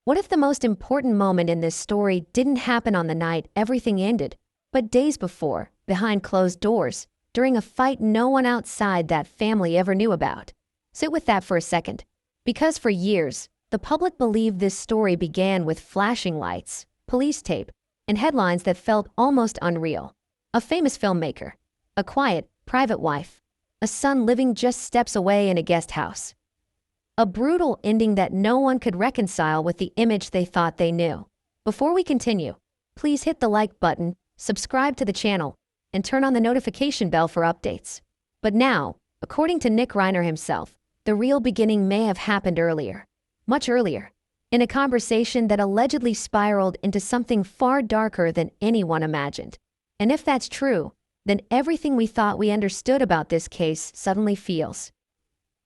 What if the most important moment in this story didn't happen on the night everything ended, but days before, behind closed doors, during a fight no one outside that family ever knew about? Sit with that for a second. Because for years, the public believed this story began with flashing lights, police tape, and headlines that felt almost unreal. A famous filmmaker, a quiet, private wife, a son living just steps away in a guest house. A brutal ending that no one could reconcile with the image they thought they knew. Before we continue, please hit the like button, subscribe to the channel, and turn on the notification bell for updates. But now, according to Nick Reiner himself, the real beginning may have happened earlier, much earlier, in a conversation that allegedly spiraled into something far darker than anyone imagined. And if that's true, then everything we thought we understood about this case suddenly feels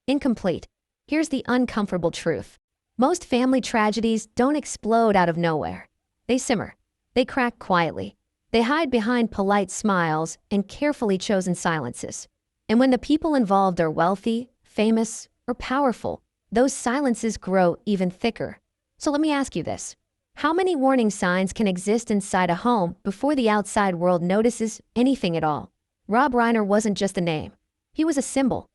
incomplete. Here's the uncomfortable truth. Most family tragedies don't explode out of nowhere. They simmer. They crack quietly. They hide behind polite smiles and carefully chosen silences. And when the people involved are wealthy, famous, or powerful, those silences grow even thicker. So let me ask you this. How many warning signs can exist inside a home before the outside world notices anything at all? Rob Reiner wasn't just a name. He was a symbol.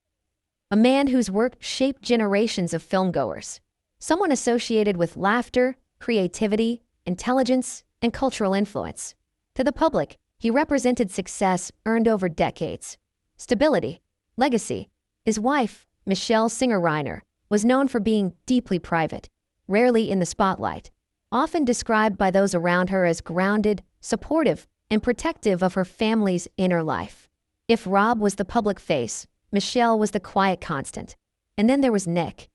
A man whose work shaped generations of filmgoers. Someone associated with laughter, creativity, intelligence, and cultural influence. To the public, he represented success earned over decades. Stability, legacy. His wife, Michelle Singer Reiner, was known for being deeply private, rarely in the spotlight, often described by those around her as grounded, supportive, and protective of her family's inner life. If Rob was the public face, Michelle was the quiet constant. And then there was Nick,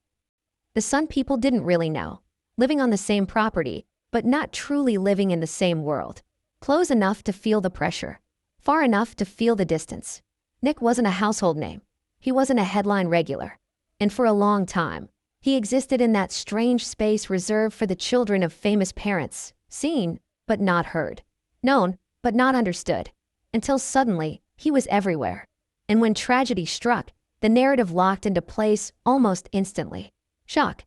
the son people didn't really know, living on the same property, but not truly living in the same world. Close enough to feel the pressure, far enough to feel the distance. Nick wasn't a household name. He wasn't a headline regular. And for a long time, he existed in that strange space reserved for the children of famous parents, seen but not heard, known but not understood, until suddenly he was everywhere. And when tragedy struck, the narrative locked into place almost instantly. Shock,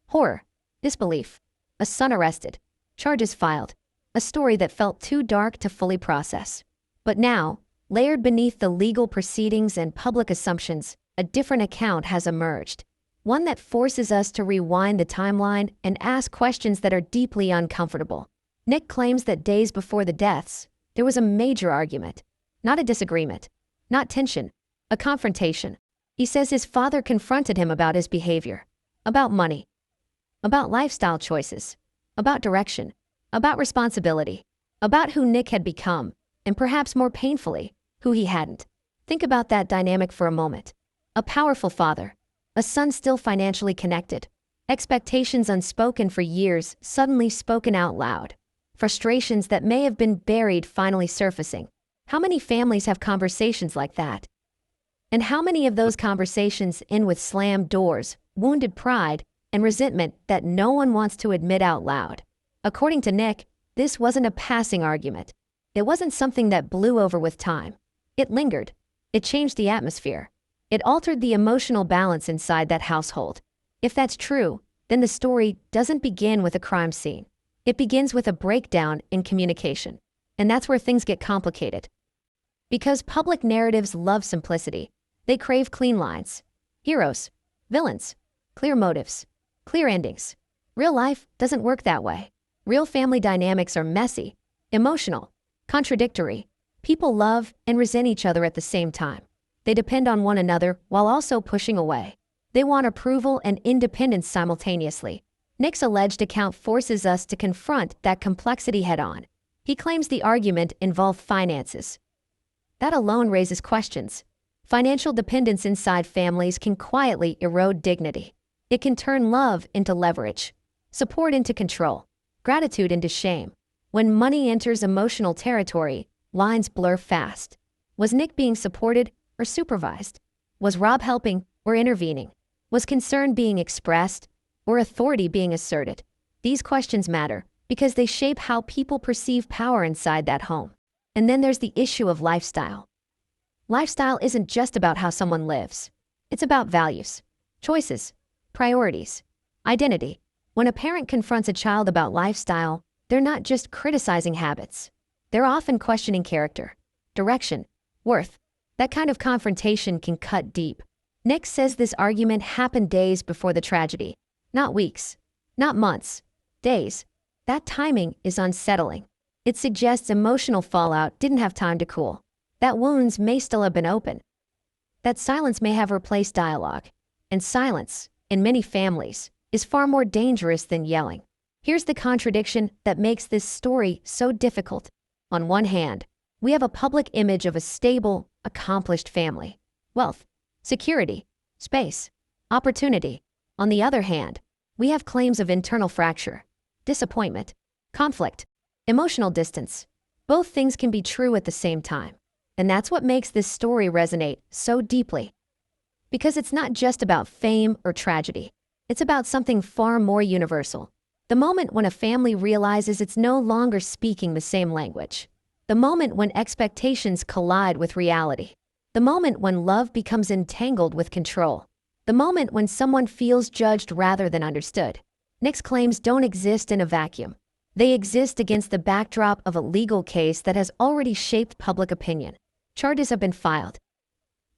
horror, disbelief, a son arrested, charges filed, a story that felt too dark to fully process. But now, layered beneath the legal proceedings and public assumptions, a different account has emerged. One that forces us to rewind the timeline and ask questions that are deeply uncomfortable. Nick claims that days before the deaths, there was a major argument, not a disagreement, not tension, a confrontation. He says his father confronted him about his behavior, about money, about lifestyle choices, about direction, about responsibility, about who Nick had become, and perhaps more painfully, who he hadn't. Think about that dynamic for a moment. A powerful father, a son still financially connected, expectations unspoken for years suddenly spoken out loud, frustrations that may have been buried finally surfacing. How many families have conversations like that? And how many of those conversations end with slammed doors, wounded pride, and resentment that no one wants to admit out loud? According to Nick, this wasn't a passing argument. It wasn't something that blew over with time. It lingered. It changed the atmosphere. It altered the emotional balance inside that household. If that's true, then the story doesn't begin with a crime scene. It begins with a breakdown in communication. And that's where things get complicated. Because public narratives love simplicity, they crave clean lines, heroes, villains, clear motives, clear endings. Real life doesn't work that way. Real family dynamics are messy, emotional, contradictory. People love and resent each other at the same time. They depend on one another while also pushing away. They want approval and independence simultaneously. Nick's alleged account forces us to confront that complexity head-on. He claims the argument involved finances. That alone raises questions. Financial dependence inside families can quietly erode dignity. It can turn love into leverage, support into control, gratitude into shame. When money enters emotional territory, lines blur fast. Was Nick being supported or supervised? Was Rob helping or intervening? Was concern being expressed or authority being asserted? These questions matter because they shape how people perceive power inside that home. And then there's the issue of lifestyle. Lifestyle isn't just about how someone lives. It's about values, choices, priorities, identity. When a parent confronts a child about lifestyle, they're not just criticizing habits. They're often questioning character, direction, worth. That kind of confrontation can cut deep. Nick says this argument happened days before the tragedy. Not weeks, not months, days. That timing is unsettling. It suggests emotional fallout didn't have time to cool. That wounds may still have been open. That silence may have replaced dialogue. And silence, in many families, is far more dangerous than yelling. Here's the contradiction that makes this story so difficult. On one hand, we have a public image of a stable, accomplished family. Wealth, security, space, opportunity. On the other hand, we have claims of internal fracture, disappointment, conflict, emotional distance. Both things can be true at the same time. And that's what makes this story resonate so deeply. Because it's not just about fame or tragedy. It's about something far more universal. The moment when a family realizes it's no longer speaking the same language. The moment when expectations collide with reality. The moment when love becomes entangled with control. The moment when someone feels judged rather than understood. Nick's claims don't exist in a vacuum. They exist against the backdrop of a legal case that has already shaped public opinion. Charges have been filed.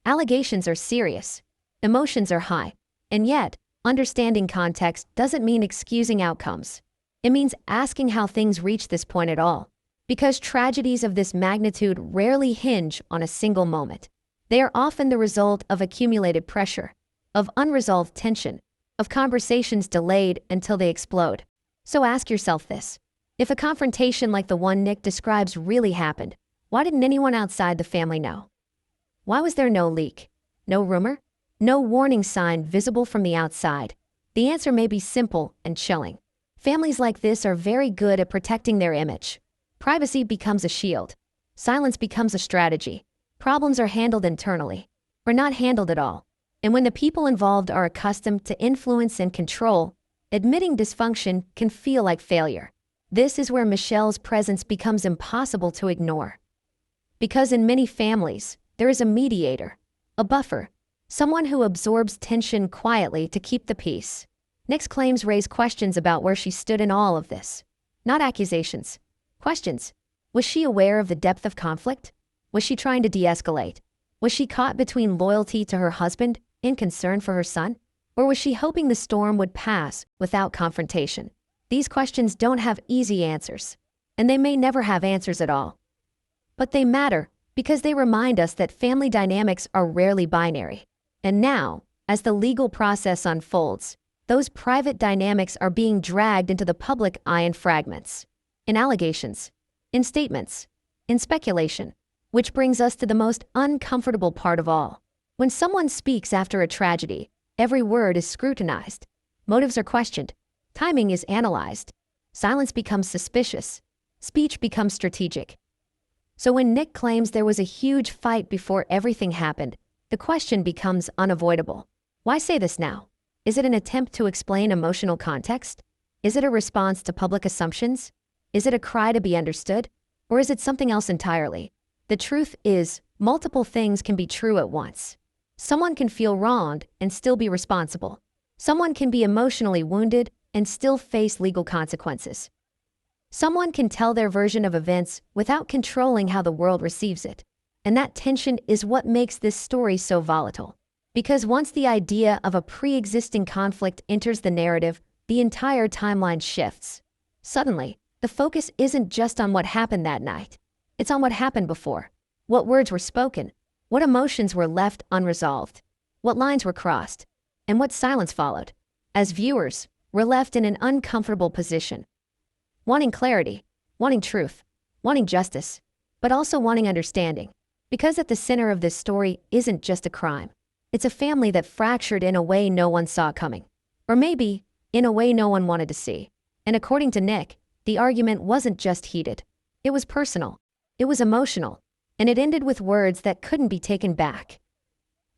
Allegations are serious. Emotions are high. And yet, understanding context doesn't mean excusing outcomes. It means asking how things reach this point at all. Because tragedies of this magnitude rarely hinge on a single moment. They are often the result of accumulated pressure, of unresolved tension, of conversations delayed until they explode. So ask yourself this. If a confrontation like the one Nick describes really happened, why didn't anyone outside the family know? Why was there no leak? No rumor? No warning sign visible from the outside? The answer may be simple and chilling. Families like this are very good at protecting their image. Privacy becomes a shield. Silence becomes a strategy. Problems are handled internally, or not handled at all. And when the people involved are accustomed to influence and control, admitting dysfunction can feel like failure. This is where Michelle's presence becomes impossible to ignore. Because in many families, there is a mediator, a buffer, someone who absorbs tension quietly to keep the peace. Nick's claims raise questions about where she stood in all of this. Not accusations. Questions. Was she aware of the depth of conflict? Was she trying to de-escalate? Was she caught between loyalty to her husband and concern for her son? Or was she hoping the storm would pass without confrontation? These questions don't have easy answers, and they may never have answers at all. But they matter because they remind us that family dynamics are rarely binary. And now, as the legal process unfolds, those private dynamics are being dragged into the public eye in fragments, in allegations, in statements, in speculation, which brings us to the most uncomfortable part of all. When someone speaks after a tragedy, every word is scrutinized, motives are questioned, timing is analyzed, silence becomes suspicious, speech becomes strategic. So when Nick claims there was a huge fight before everything happened, the question becomes unavoidable. Why say this now? Is it an attempt to explain emotional context? Is it a response to public assumptions? Is it a cry to be understood? Or is it something else entirely? The truth is, multiple things can be true at once. Someone can feel wronged and still be responsible. Someone can be emotionally wounded and still face legal consequences. Someone can tell their version of events without controlling how the world receives it. And that tension is what makes this story so volatile. Because once the idea of a pre-existing conflict enters the narrative, the entire timeline shifts. Suddenly, the focus isn't just on what happened that night. It's on what happened before. What words were spoken, what emotions were left unresolved, what lines were crossed, and what silence followed. As viewers, we're left in an uncomfortable position. Wanting clarity, wanting truth, wanting justice, but also wanting understanding. Because at the center of this story isn't just a crime. It's a family that fractured in a way no one saw coming. Or maybe, in a way no one wanted to see. And according to Nick, the argument wasn't just heated. It was personal. It was emotional. And it ended with words that couldn't be taken back.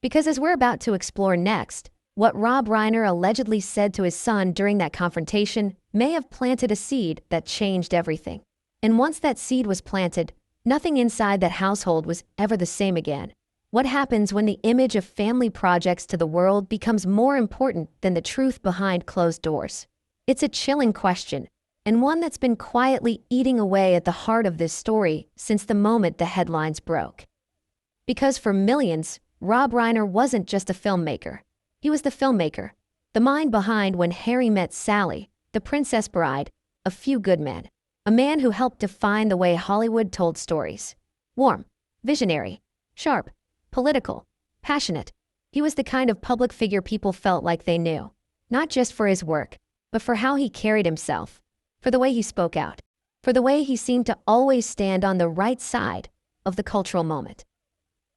Because as we're about to explore next, what Rob Reiner allegedly said to his son during that confrontation may have planted a seed that changed everything. And once that seed was planted, nothing inside that household was ever the same again. What happens when the image of family projects to the world becomes more important than the truth behind closed doors? It's a chilling question, and one that's been quietly eating away at the heart of this story since the moment the headlines broke. Because for millions, Rob Reiner wasn't just a filmmaker. He was the filmmaker, the mind behind When Harry Met Sally, The Princess Bride, A Few Good Men. A man who helped define the way Hollywood told stories. Warm, visionary, sharp, political, passionate. He was the kind of public figure people felt like they knew, not just for his work, but for how he carried himself, for the way he spoke out, for the way he seemed to always stand on the right side of the cultural moment.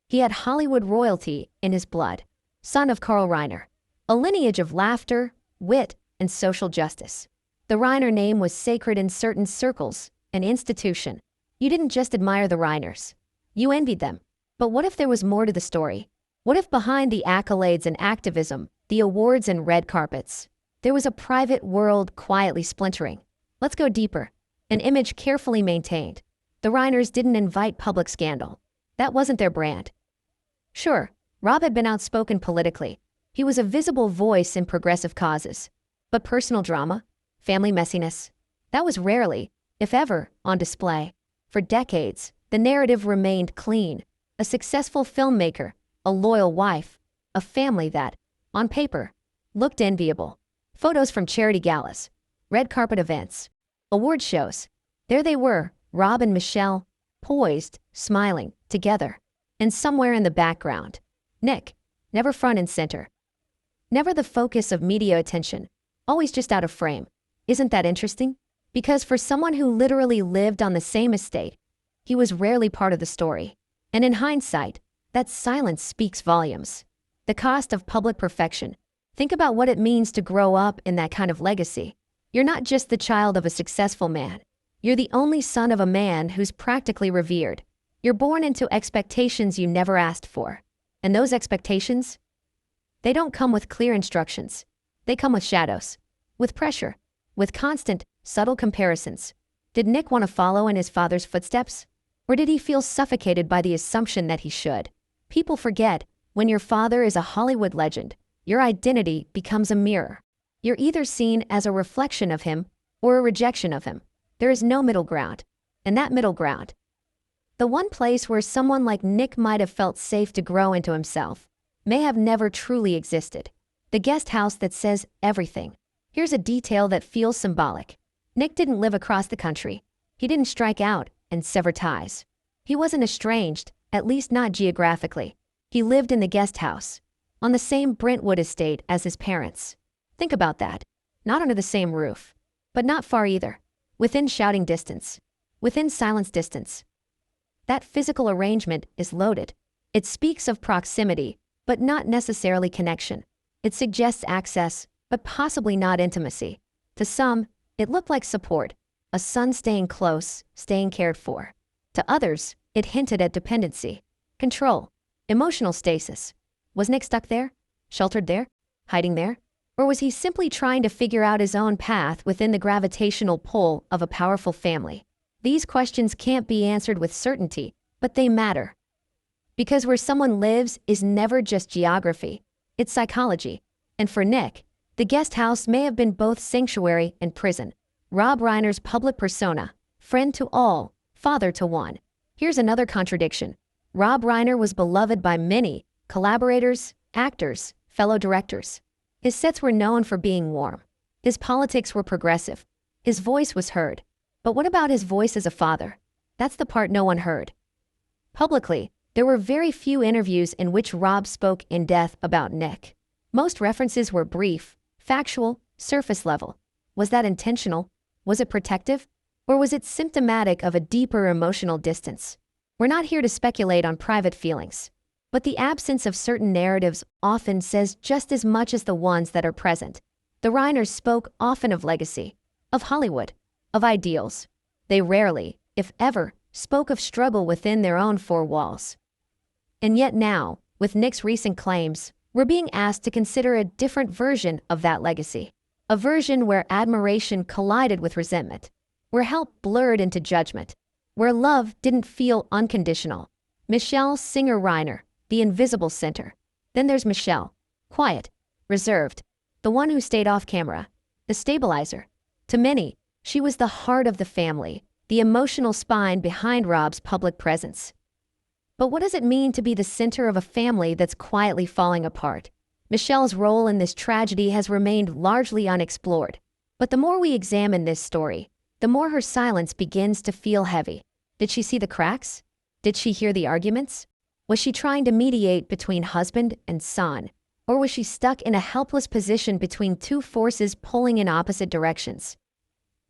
He had Hollywood royalty in his blood, son of Carl Reiner, a lineage of laughter, wit, and social justice. The Reiner name was sacred in certain circles, an institution. You didn't just admire the Reiners. You envied them. But what if there was more to the story? What if behind the accolades and activism, the awards and red carpets, there was a private world quietly splintering? Let's go deeper. An image carefully maintained. The Reiners didn't invite public scandal. That wasn't their brand. Sure, Rob had been outspoken politically. He was a visible voice in progressive causes. But personal drama, family messiness, that was rarely, if ever, on display. For decades, the narrative remained clean. A successful filmmaker, a loyal wife, a family that, on paper, looked enviable. Photos from charity galas, red carpet events, award shows. There they were, Rob and Michelle, poised, smiling, together. And somewhere in the background, Nick, never front and center. Never the focus of media attention, always just out of frame. Isn't that interesting? Because for someone who literally lived on the same estate, he was rarely part of the story. And in hindsight, that silence speaks volumes. The cost of public perfection. Think about what it means to grow up in that kind of legacy. You're not just the child of a successful man. You're the only son of a man who's practically revered. You're born into expectations you never asked for. And those expectations? They don't come with clear instructions. They come with shadows, with pressure, with constant, subtle comparisons. Did Nick want to follow in his father's footsteps? Or did he feel suffocated by the assumption that he should? People forget, when your father is a Hollywood legend, your identity becomes a mirror. You're either seen as a reflection of him or a rejection of him. There is no middle ground. And that middle ground, the one place where someone like Nick might have felt safe to grow into himself, may have never truly existed. The guest house that says everything. Here's a detail that feels symbolic. Nick didn't live across the country. He didn't strike out and sever ties. He wasn't estranged, at least not geographically. He lived in the guest house, on the same Brentwood estate as his parents. Think about that. Not under the same roof, but not far either. Within shouting distance, within silence distance. That physical arrangement is loaded. It speaks of proximity, but not necessarily connection. It suggests access, but possibly not intimacy. To some, it looked like support, a son staying close, staying cared for. To others, it hinted at dependency, control, emotional stasis. Was Nick stuck there? Sheltered there? Hiding there? Or was he simply trying to figure out his own path within the gravitational pull of a powerful family? These questions can't be answered with certainty, but they matter. Because where someone lives is never just geography, it's psychology. And for Nick, the guest house may have been both sanctuary and prison. Rob Reiner's public persona, friend to all, father to one. Here's another contradiction. Rob Reiner was beloved by many, collaborators, actors, fellow directors. His sets were known for being warm. His politics were progressive. His voice was heard. But what about his voice as a father? That's the part no one heard. Publicly, there were very few interviews in which Rob spoke in depth about Nick. Most references were brief, factual, surface level. Was that intentional? Was it protective? Or was it symptomatic of a deeper emotional distance? We're not here to speculate on private feelings. But the absence of certain narratives often says just as much as the ones that are present. The Reiners spoke often of legacy, of Hollywood, of ideals. They rarely, if ever, spoke of struggle within their own four walls. And yet now, with Nick's recent claims, we're being asked to consider a different version of that legacy. A version where admiration collided with resentment, where help blurred into judgment, where love didn't feel unconditional. Michelle Singer Reiner, the invisible center. Then there's Michelle, quiet, reserved, the one who stayed off camera. the stabilizer. To many, she was the heart of the family, the emotional spine behind Rob's public presence. But what does it mean to be the center of a family that's quietly falling apart? Michelle's role in this tragedy has remained largely unexplored. But the more we examine this story, the more her silence begins to feel heavy. Did she see the cracks? Did she hear the arguments? Was she trying to mediate between husband and son? Or was she stuck in a helpless position between two forces pulling in opposite directions?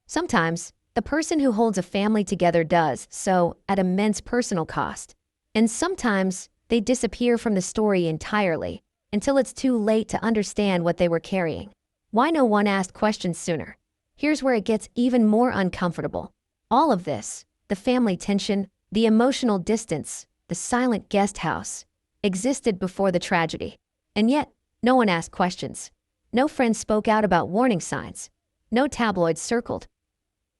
Sometimes, the person who holds a family together does so at immense personal cost. And sometimes, they disappear from the story entirely until it's too late to understand what they were carrying. Why no one asked questions sooner? Here's where it gets even more uncomfortable. All of this, the family tension, the emotional distance, the silent guest house, existed before the tragedy. And yet, no one asked questions. No friend spoke out about warning signs. No tabloids circled.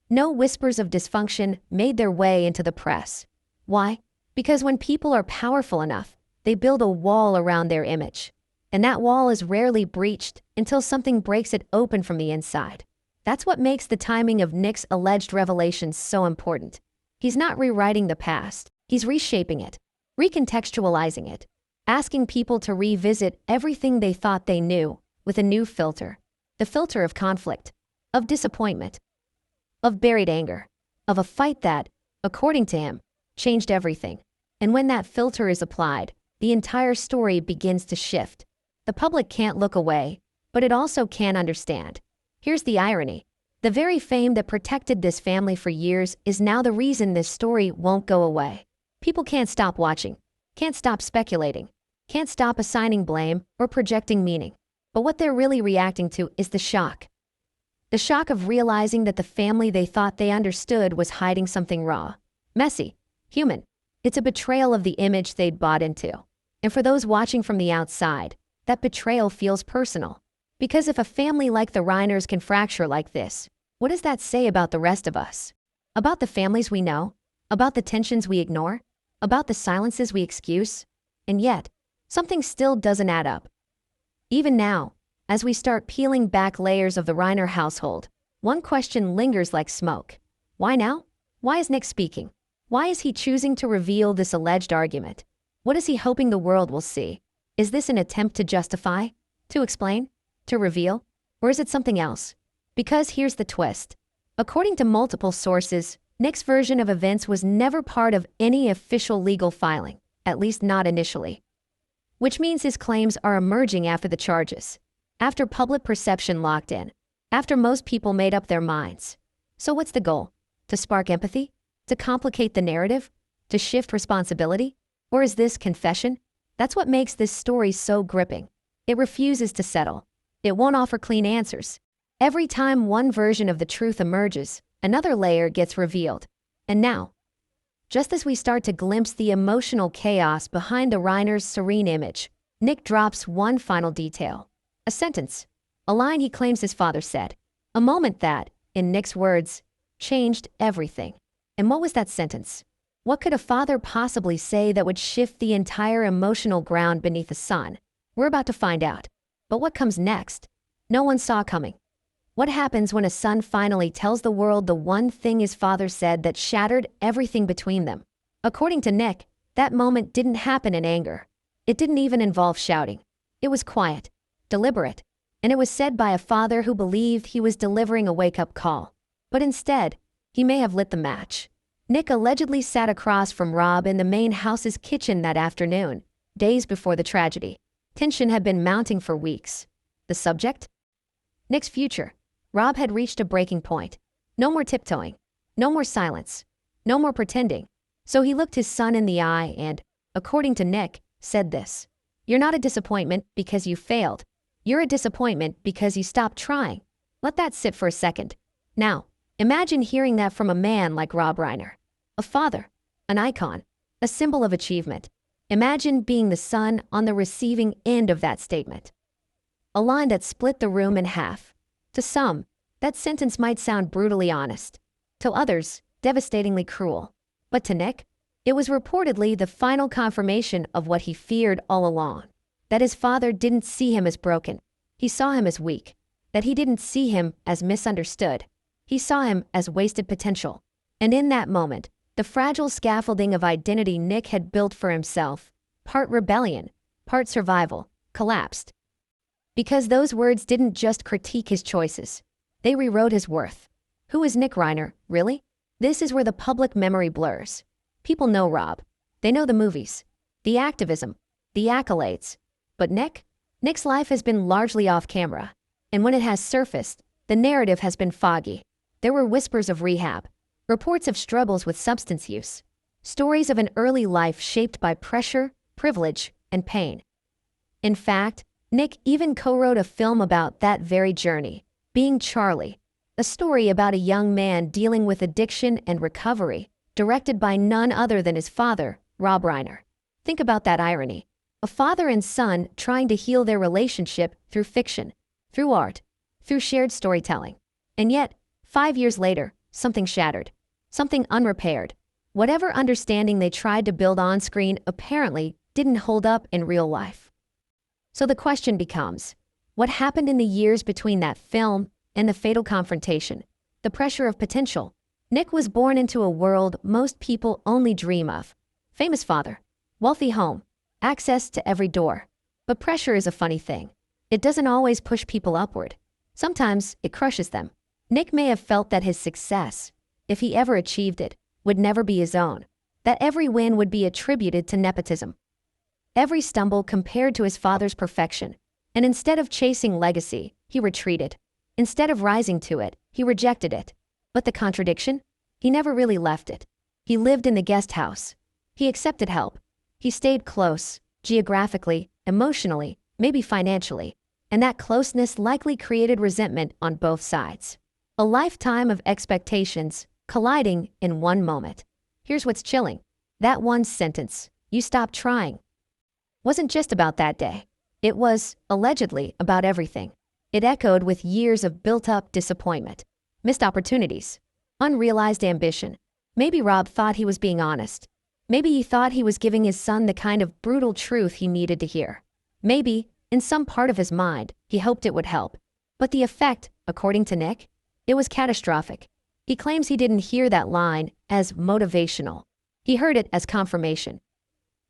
No whispers of dysfunction made their way into the press. Why? Because when people are powerful enough, they build a wall around their image. And that wall is rarely breached until something breaks it open from the inside. That's what makes the timing of Nick's alleged revelations so important. He's not rewriting the past, he's reshaping it, recontextualizing it, asking people to revisit everything they thought they knew with a new filter. The filter of conflict, of disappointment, of buried anger, of a fight that, according to him, changed everything. And when that filter is applied, the entire story begins to shift. The public can't look away, but it also can't understand. Here's the irony. The very fame that protected this family for years is now the reason this story won't go away. People can't stop watching, can't stop speculating, can't stop assigning blame or projecting meaning. But what they're really reacting to is the shock. The shock of realizing that the family they thought they understood was hiding something raw, messy, human. It's a betrayal of the image they'd bought into. And for those watching from the outside, that betrayal feels personal. Because if a family like the Reiners can fracture like this, what does that say about the rest of us? About the families we know? About the tensions we ignore? About the silences we excuse? And yet, something still doesn't add up. Even now, as we start peeling back layers of the Reiner household, one question lingers like smoke. Why now? Why is Nick speaking? Why is he choosing to reveal this alleged argument? What is he hoping the world will see? Is this an attempt to justify? To explain? To reveal? Or is it something else? Because here's the twist. According to multiple sources, Nick's version of events was never part of any official legal filing, at least not initially. Which means his claims are emerging after the charges, after public perception locked in, after most people made up their minds. So what's the goal? To spark empathy? To complicate the narrative? To shift responsibility? Or is this confession? That's what makes this story so gripping. It refuses to settle. It won't offer clean answers. Every time one version of the truth emerges, another layer gets revealed. And now, just as we start to glimpse the emotional chaos behind the Reiner's serene image, Nick drops one final detail. A sentence. A line he claims his father said. A moment that, in Nick's words, changed everything. And what was that sentence? What could a father possibly say that would shift the entire emotional ground beneath the sun? We're about to find out. But what comes next? No one saw coming. What happens when a son finally tells the world the one thing his father said that shattered everything between them? According to Nick, that moment didn't happen in anger. It didn't even involve shouting. It was quiet, deliberate, and it was said by a father who believed he was delivering a wake-up call. But instead, he may have lit the match. Nick allegedly sat across from Rob in the main house's kitchen that afternoon, days before the tragedy. Tension had been mounting for weeks. The subject? Nick's future. Rob had reached a breaking point. No more tiptoeing. No more silence. No more pretending. So he looked his son in the eye and, according to Nick, said this. You're not a disappointment because you failed. You're a disappointment because you stopped trying. Let that sit for a second. Now, imagine hearing that from a man like Rob Reiner. A father, an icon, a symbol of achievement. Imagine being the son on the receiving end of that statement. A line that split the room in half. To some, that sentence might sound brutally honest. To others, devastatingly cruel. But to Nick, it was reportedly the final confirmation of what he feared all along. That his father didn't see him as broken. He saw him as weak. that he didn't see him as misunderstood. He saw him as wasted potential. And in that moment, the fragile scaffolding of identity Nick had built for himself, part rebellion, part survival, collapsed. Because those words didn't just critique his choices. They rewrote his worth. Who is Nick Reiner, really? This is where the public memory blurs. People know Rob. They know the movies, the activism, the accolades. But Nick's life has been largely off camera. And when it has surfaced, the narrative has been foggy. There were whispers of rehab, reports of struggles with substance use, stories of an early life shaped by pressure, privilege, and pain. In fact, Nick even co-wrote a film about that very journey, Being Charlie, a story about a young man dealing with addiction and recovery, directed by none other than his father, Rob Reiner. Think about that irony. A father and son trying to heal their relationship through fiction, through art, through shared storytelling. And yet, 5 years later, something shattered, something unrepaired. Whatever understanding they tried to build on screen apparently didn't hold up in real life. So the question becomes, what happened in the years between that film and the fatal confrontation? The pressure of potential. Nick was born into a world most people only dream of. Famous father, wealthy home, access to every door. But pressure is a funny thing. It doesn't always push people upward. Sometimes it crushes them. Nick may have felt that his success, if he ever achieved it, would never be his own. That every win would be attributed to nepotism. Every stumble compared to his father's perfection. And instead of chasing legacy, he retreated. Instead of rising to it, he rejected it. But the contradiction? He never really left it. He lived in the guest house. He accepted help. He stayed close, geographically, emotionally, maybe financially. And that closeness likely created resentment on both sides. A lifetime of expectations colliding in one moment. Here's what's chilling. That one sentence, "You stopped trying," wasn't just about that day. It was, allegedly, about everything. It echoed with years of built-up disappointment, missed opportunities, unrealized ambition. Maybe Rob thought he was being honest. Maybe he thought he was giving his son the kind of brutal truth he needed to hear. Maybe, in some part of his mind, he hoped it would help. But the effect, according to Nick, it was catastrophic. He claims he didn't hear that line as motivational. He heard it as confirmation.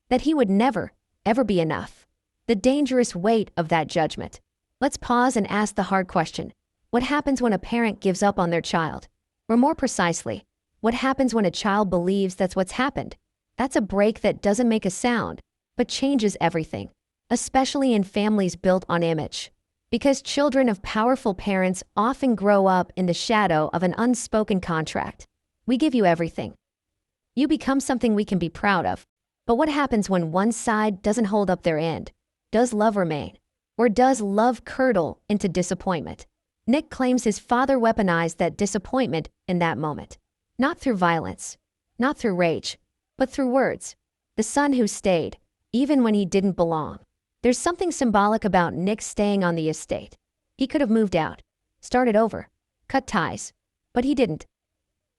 That he would never, ever be enough. The dangerous weight of that judgment. Let's pause and ask the hard question. What happens when a parent gives up on their child? Or more precisely, what happens when a child believes that's what's happened? That's a break that doesn't make a sound, but changes everything, especially in families built on image. Because children of powerful parents often grow up in the shadow of an unspoken contract. We give you everything. You become something we can be proud of. But what happens when one side doesn't hold up their end? Does love remain? Or does love curdle into disappointment? Nick claims his father weaponized that disappointment in that moment. Not through violence, not through rage, but through words. The son who stayed, even when he didn't belong. There's something symbolic about Nick staying on the estate. He could have moved out, started over, cut ties, but he didn't.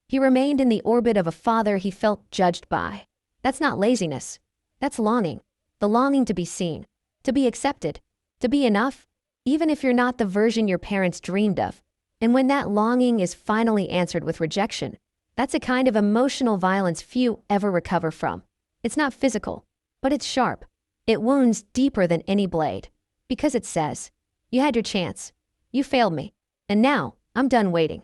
He remained in the orbit of a father he felt judged by. That's not laziness. That's longing. The longing to be seen, to be accepted, to be enough, even if you're not the version your parents dreamed of. And when that longing is finally answered with rejection, that's a kind of emotional violence few ever recover from. It's not physical, but it's sharp. It wounds deeper than any blade. Because it says, you had your chance. You failed me. And now, I'm done waiting.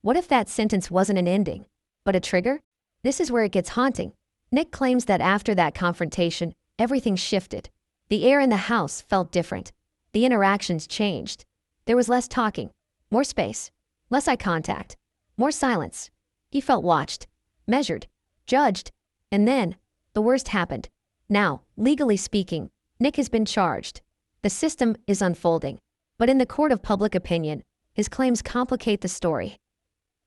What if that sentence wasn't an ending, but a trigger? This is where it gets haunting. Nick claims that after that confrontation, everything shifted. The air in the house felt different. The interactions changed. There was less talking, more space, less eye contact, more silence. He felt watched, measured, judged. And then, the worst happened. Now, legally speaking, Nick has been charged. The system is unfolding. But in the court of public opinion, his claims complicate the story.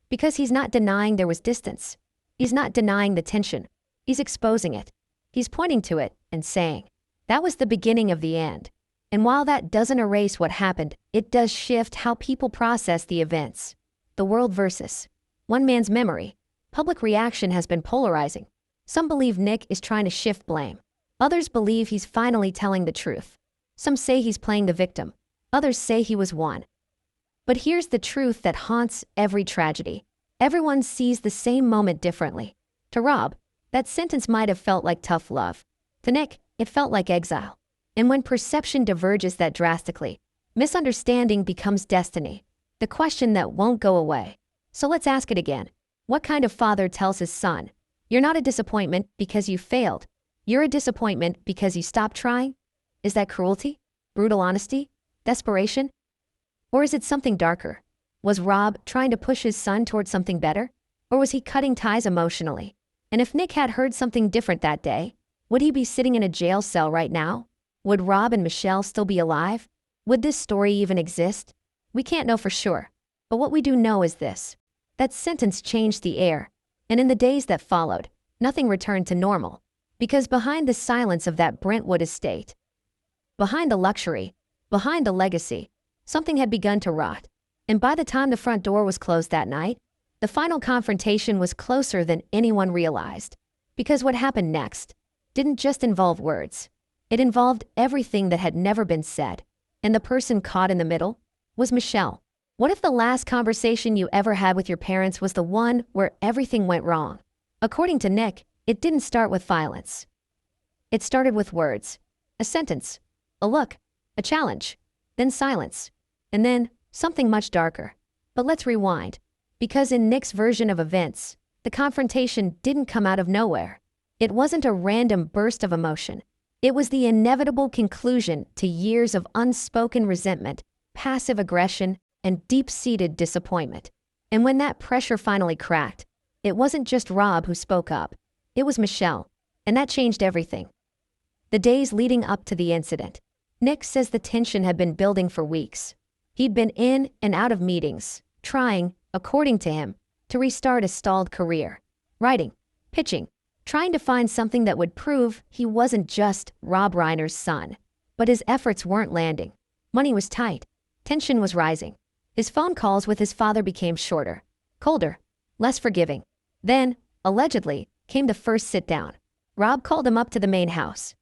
Because he's not denying there was distance. He's not denying the tension. He's exposing it. He's pointing to it and saying, that was the beginning of the end. And while that doesn't erase what happened, it does shift how people process the events. The world versus one man's memory. Public reaction has been polarizing. Some believe Nick is trying to shift blame. Others believe he's finally telling the truth. Some say he's playing the victim. Others say he was one. But here's the truth that haunts every tragedy. Everyone sees the same moment differently. To Rob, that sentence might have felt like tough love. To Nick, it felt like exile. And when perception diverges that drastically, misunderstanding becomes destiny, the question that won't go away. So let's ask it again. What kind of father tells his son, "You're not a disappointment because you failed. You're a disappointment because you stopped trying"? Is that cruelty? Brutal honesty? Desperation? Or is it something darker? Was Rob trying to push his son toward something better? Or was he cutting ties emotionally? And if Nick had heard something different that day, would he be sitting in a jail cell right now? Would Rob and Michelle still be alive? Would this story even exist? We can't know for sure. But what we do know is this: that sentence changed the air. And in the days that followed, nothing returned to normal. Because behind the silence of that Brentwood estate, behind the luxury, behind the legacy, something had begun to rot. And by the time the front door was closed that night, the final confrontation was closer than anyone realized. Because what happened next didn't just involve words. It involved everything that had never been said. And the person caught in the middle was Michelle. What if the last conversation you ever had with your parents was the one where everything went wrong? According to Nick, it didn't start with violence. It started with words. A sentence. A look. A challenge. Then silence. And then something much darker. But let's rewind. Because in Nick's version of events, the confrontation didn't come out of nowhere. It wasn't a random burst of emotion. It was the inevitable conclusion to years of unspoken resentment, passive aggression, and deep-seated disappointment. And when that pressure finally cracked, it wasn't just Rob who spoke up. It was Michelle. And that changed everything. The days leading up to the incident, Nick says the tension had been building for weeks. He'd been in and out of meetings, trying, according to him, to restart a stalled career. Writing, pitching, trying to find something that would prove he wasn't just Rob Reiner's son. But his efforts weren't landing. Money was tight. Tension was rising. His phone calls with his father became shorter, colder, less forgiving. Then, allegedly, came the first sit-down. Rob called him up to the main house.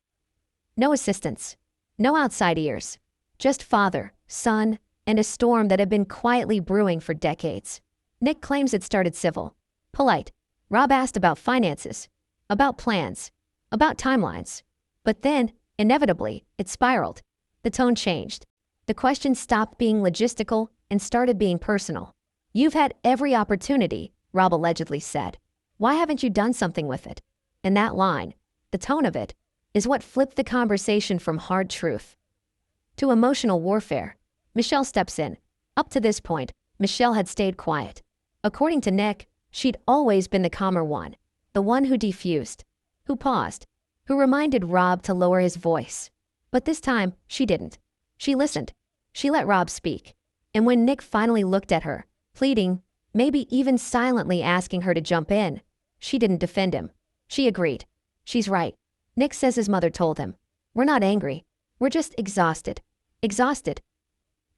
No assistance. No outside ears. Just father, son, and a storm that had been quietly brewing for decades. Nick claims it started civil, polite. Rob asked about finances, about plans, about timelines. But then, inevitably, it spiraled. The tone changed. The questions stopped being logistical and started being personal. "You've had every opportunity," Rob allegedly said. "Why haven't you done something with it?" And that line, the tone of it, is what flipped the conversation from hard truth to emotional warfare. Michelle steps in. Up to this point, Michelle had stayed quiet. According to Nick, she'd always been the calmer one, the one who defused, who paused, who reminded Rob to lower his voice. But this time, she didn't. She listened. She let Rob speak. And when Nick finally looked at her, pleading, maybe even silently asking her to jump in, she didn't defend him. She agreed. "She's right." Nick says his mother told him, "We're not angry. We're just exhausted." Exhausted.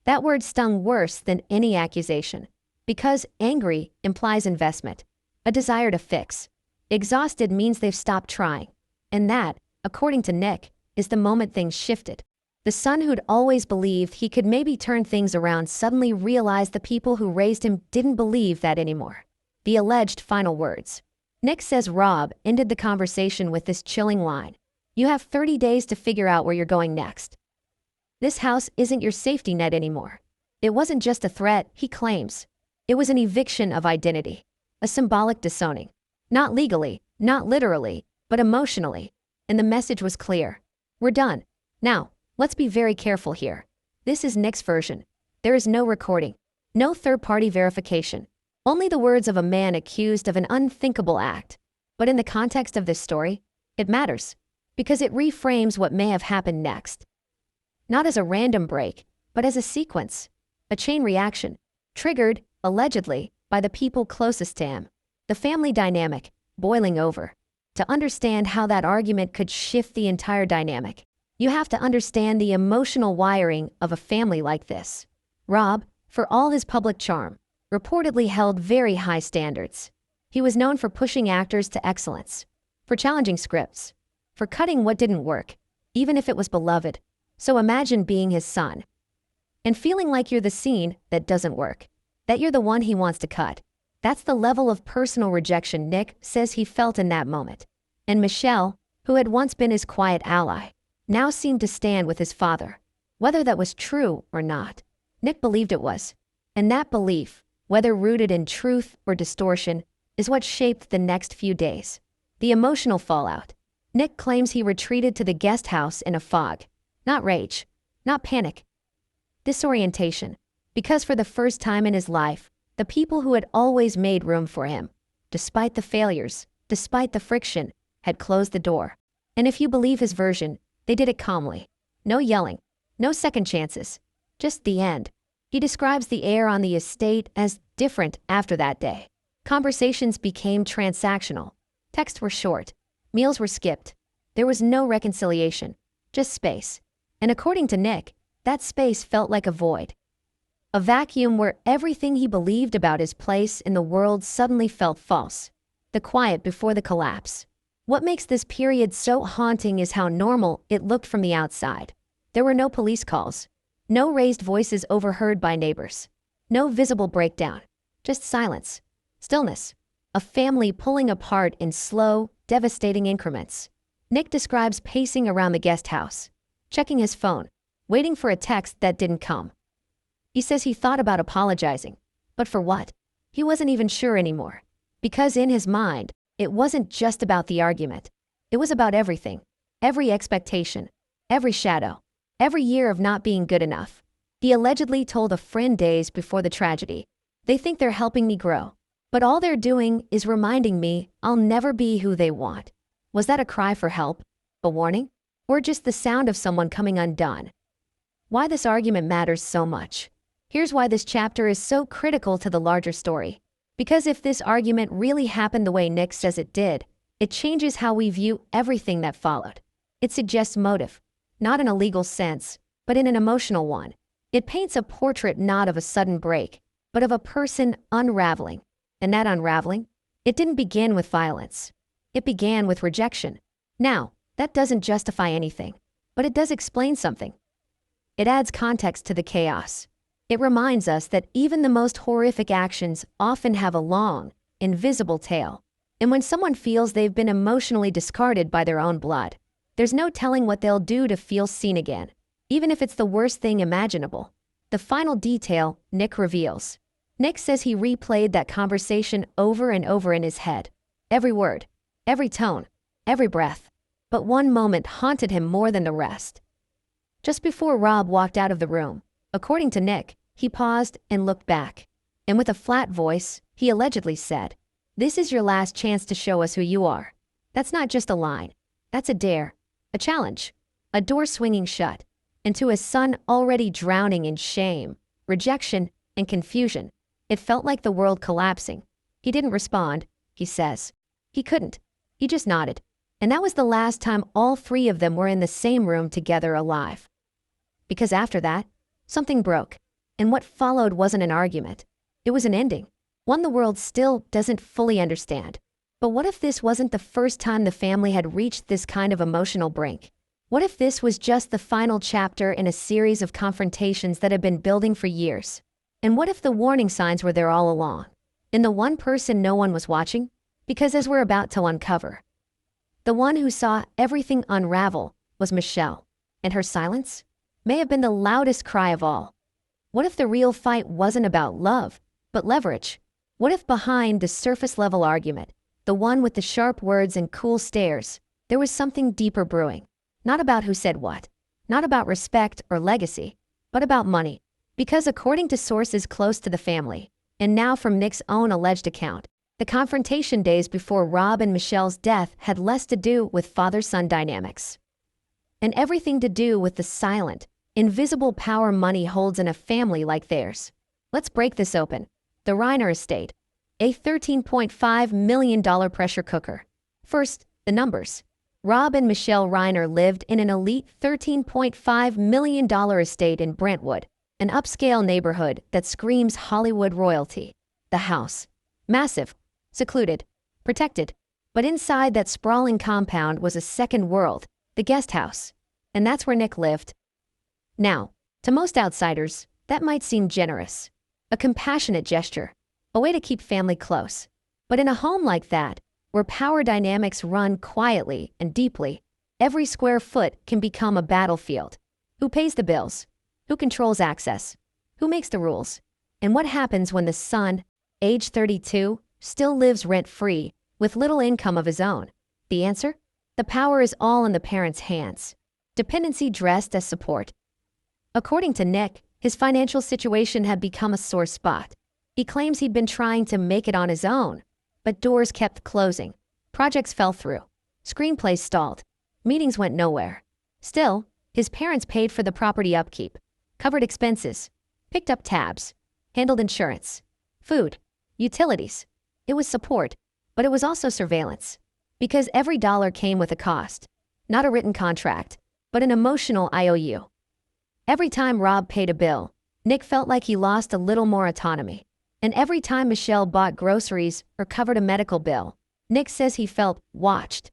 That word stung worse than any accusation. Because angry implies investment, a desire to fix. Exhausted means they've stopped trying. And that, according to Nick, is the moment things shifted. The son who'd always believed he could maybe turn things around suddenly realized the people who raised him didn't believe that anymore. The alleged final words. Nick says Rob ended the conversation with this chilling line. "You have 30 days to figure out where you're going next. This house isn't your safety net anymore." It wasn't just a threat, he claims. It was an eviction of identity, a symbolic disowning. Not legally, not literally, but emotionally. And the message was clear. We're done. Now, let's be very careful here. This is Nick's version. There is no recording, no third-party verification. Only the words of a man accused of an unthinkable act. But in the context of this story, it matters. Because it reframes what may have happened next. Not as a random break, but as a sequence. A chain reaction. Triggered, allegedly, by the people closest to him. The family dynamic, boiling over. To understand how that argument could shift the entire dynamic, you have to understand the emotional wiring of a family like this. Rob, for all his public charm, reportedly held very high standards. He was known for pushing actors to excellence, for challenging scripts, for cutting what didn't work, even if it was beloved. So imagine being his son. and feeling like you're the scene that doesn't work, that you're the one he wants to cut. That's the level of personal rejection Nick says he felt in that moment. And Michelle, who had once been his quiet ally, now seemed to stand with his father. Whether that was true or not, Nick believed it was. And that belief, whether rooted in truth or distortion, is what shaped the next few days. The emotional fallout. Nick claims he retreated to the guest house in a fog. Not rage, not panic. Disorientation. Because for the first time in his life, the people who had always made room for him, despite the failures, despite the friction, had closed the door. And if you believe his version, they did it calmly. No yelling, no second chances, just the end. He describes the air on the estate as different after that day. Conversations became transactional. Texts were short. Meals were skipped. There was no reconciliation, just space. And according to Nick, that space felt like a void. A vacuum where everything he believed about his place in the world suddenly felt false. The quiet before the collapse. What makes this period so haunting is how normal it looked from the outside. There were no police calls, no raised voices overheard by neighbors, no visible breakdown, just silence, stillness, a family pulling apart in slow, devastating increments. Nick describes pacing around the guest house, checking his phone, waiting for a text that didn't come. He says he thought about apologizing, but for what? He wasn't even sure anymore. Because in his mind, it wasn't just about the argument. It was about everything, every expectation, every shadow, every year of not being good enough. He allegedly told a friend days before the tragedy, "They think they're helping me grow, but all they're doing is reminding me I'll never be who they want." Was that a cry for help? A warning? Or just the sound of someone coming undone? Why this argument matters so much. Here's why this chapter is so critical to the larger story. Because if this argument really happened the way Nick says it did, it changes how we view everything that followed. It suggests motive, not in a legal sense, but in an emotional one. It paints a portrait not of a sudden break, but of a person unraveling. And that unraveling, it didn't begin with violence. It began with rejection. Now, that doesn't justify anything, but it does explain something. It adds context to the chaos. It reminds us that even the most horrific actions often have a long, invisible tail. And when someone feels they've been emotionally discarded by their own blood, there's no telling what they'll do to feel seen again, even if it's the worst thing imaginable. The final detail Nick reveals. Nick says he replayed that conversation over and over in his head. Every word, every tone, every breath. But one moment haunted him more than the rest. Just before Rob walked out of the room, according to Nick, he paused and looked back. And with a flat voice, he allegedly said, "This is your last chance to show us who you are." That's not just a line. That's a dare, a challenge, a door swinging shut. And to his son already drowning in shame, rejection, and confusion, it felt like the world collapsing. He didn't respond, he says. He couldn't. He just nodded. And that was the last time all three of them were in the same room together alive. Because after that, something broke. And what followed wasn't an argument. It was an ending. One the world still doesn't fully understand. But what if this wasn't the first time the family had reached this kind of emotional brink? What if this was just the final chapter in a series of confrontations that had been building for years? And what if the warning signs were there all along? In the one person no one was watching? Because as we're about to uncover, the one who saw everything unravel was Michelle. And her silence may have been the loudest cry of all. What if the real fight wasn't about love, but leverage? What if behind the surface-level argument, the one with the sharp words and cool stares, there was something deeper brewing? Not about who said what, not about respect or legacy, but about money. Because according to sources close to the family, and now from Nick's own alleged account, the confrontation days before Rob and Michelle's death had less to do with father-son dynamics, and everything to do with the silent, invisible power money holds in a family like theirs. Let's break this open. The Reiner estate, a $13.5 million pressure cooker. First, the numbers. Rob and Michelle Reiner lived in an elite $13.5 million estate in Brentwood, an upscale neighborhood that screams Hollywood royalty. The house, massive, secluded, protected, but inside that sprawling compound was a second world, the guest house, and that's where Nick lived. Now, to most outsiders, That might seem generous, a compassionate gesture, a way to keep family close. But in a home like that, where power dynamics run quietly and deeply, every square foot can become a battlefield. Who pays the bills? Who controls access? Who makes the rules? And what happens when the son, age 32, still lives rent-free, with little income of his own? The answer? The power is all in the parents' hands. Dependency dressed as support. According to Nick, his financial situation had become a sore spot. He claims he'd been trying to make it on his own, but doors kept closing. Projects fell through. Screenplays stalled. Meetings went nowhere. Still, his parents paid for the property upkeep, covered expenses, picked up tabs, handled insurance, food, utilities. It was support, but it was also surveillance. Because every dollar came with a cost. Not a written contract, but an emotional IOU. Every time Rob paid a bill, Nick felt like he lost a little more autonomy. And every time Michelle bought groceries or covered a medical bill, Nick says he felt watched.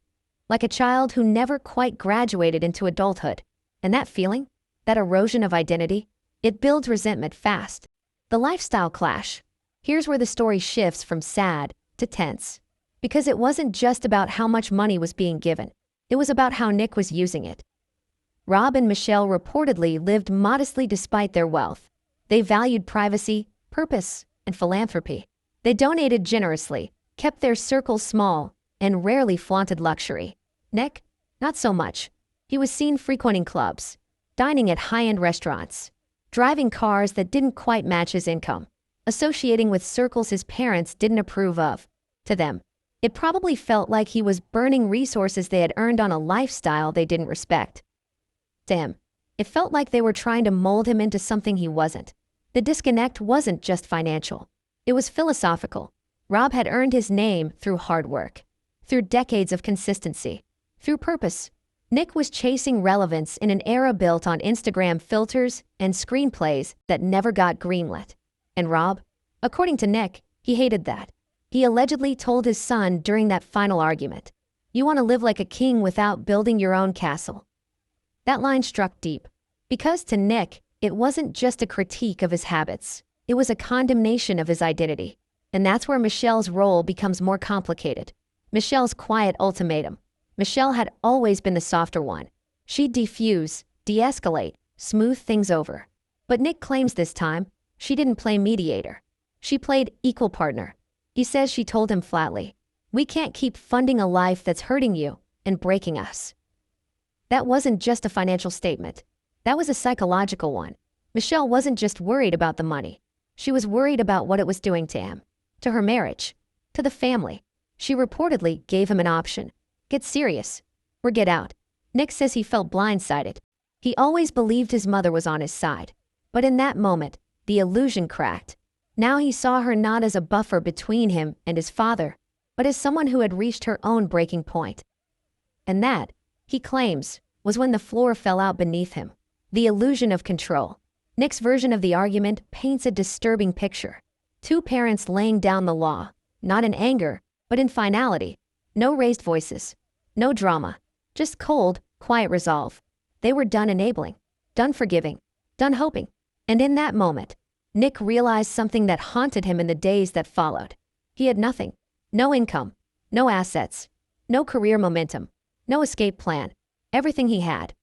Like a child who never quite graduated into adulthood. And that feeling, that erosion of identity, it builds resentment fast. The lifestyle clash. Here's where the story shifts from sad to tense. Because it wasn't just about how much money was being given. It was about how Nick was using it. Rob and Michelle reportedly lived modestly despite their wealth. They valued privacy, purpose, and philanthropy. They donated generously, kept their circles small, and rarely flaunted luxury. Nick? Not so much. He was seen frequenting clubs, dining at high-end restaurants, driving cars that didn't quite match his income, associating with circles his parents didn't approve of. To them, it probably felt like he was burning resources they had earned on a lifestyle they didn't respect. To him, it felt like they were trying to mold him into something he wasn't. The disconnect wasn't just financial. It was philosophical. Rob had earned his name through hard work, through decades of consistency, through purpose. Nick was chasing relevance in an era built on Instagram filters and screenplays that never got greenlit. And Rob, according to Nick, he hated that. He allegedly told his son during that final argument, "You want to live like a king without building your own castle." That line struck deep, because to Nick, it wasn't just a critique of his habits. It was a condemnation of his identity. And that's where Michelle's role becomes more complicated. Michelle's quiet ultimatum. Michelle had always been the softer one. She'd defuse, de-escalate, smooth things over. But Nick claims this time, she didn't play mediator. She played equal partner. He says she told him flatly, "We can't keep funding a life that's hurting you and breaking us." That wasn't just a financial statement. That was a psychological one. Michelle wasn't just worried about the money. She was worried about what it was doing to him, to her marriage, to the family. She reportedly gave him an option. Get serious, or get out. Nick says he felt blindsided. He always believed his mother was on his side. But in that moment, the illusion cracked. Now he saw her not as a buffer between him and his father, but as someone who had reached her own breaking point. And that, he claims, was when the floor fell out beneath him. The illusion of control. Nick's version of the argument paints a disturbing picture. Two parents laying down the law, not in anger, but in finality. No raised voices, no drama, just cold, quiet resolve. They were done enabling, done forgiving, done hoping. And in that moment, Nick realized something that haunted him in the days that followed. He had nothing. No income, no assets, no career momentum, no escape plan. Everything he had,